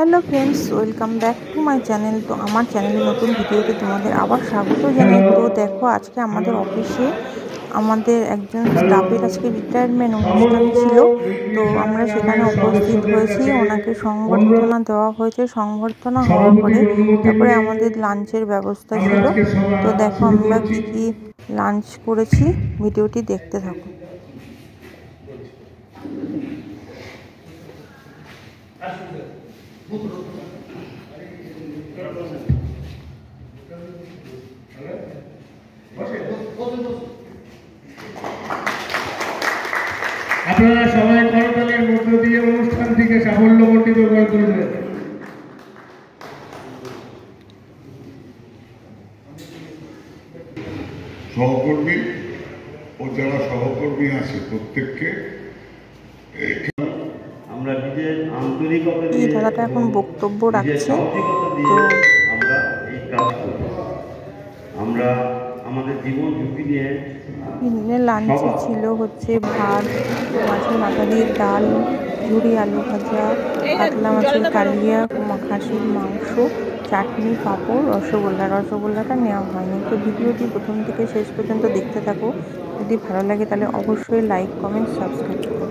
Hello friends, welcome back to my channel. তো আমার চ্যানেলে নতুন ভিডিওতে তোমাদের আবার স্বাগত জানাই। তো দেখো, আজকে আমাদের অফিসে আমাদের একজন স্টাফের আজকে রিটায়ারমেন্ট অনুষ্ঠান ছিল। তো আমরা সেখানে উপস্থিত হয়েছি, ওনাকে সংবর্ধনা দেওয়া হয়েছে। সংবর্ধনা হওয়ার পরে তারপরে আমাদের লাঞ্চের ব্যবস্থা ছিল। তো দেখো আমরা কি লাঞ্চ করেছি, ভিডিওটি দেখতে থাকো। আপনারা সবাই করতালির মধ্য দিয়ে অনুষ্ঠানটিকে সাফল্যমণ্ডিত করে তুলবেন। সহকর্মী ও যারা সহকর্মী আছে প্রত্যেককে আমরা নিজের আন্তরিকতা এই দাদাটা এখন বক্তব্য রাখছে। তো আমরা এই কাজ করি। আমরা আমাদের জীবন ঝুঁকি নিয়ে লাঞ্চে ছিল হচ্ছে ভাত, মাছের মাথা দিয়ে ডাল, ঝুরি আলু ভাজা, কাতলা মাছের কালিয়া, খাসির মাংস, চাটনি, পাঁপড়, রসগোল্লাটা নেওয়া হয়নি। তো ভিডিওটি প্রথম থেকে শেষ পর্যন্ত দেখতে থাকো। যদি ভালো লাগে তাহলে অবশ্যই লাইক, কমেন্ট, সাবস্ক্রাইব করো।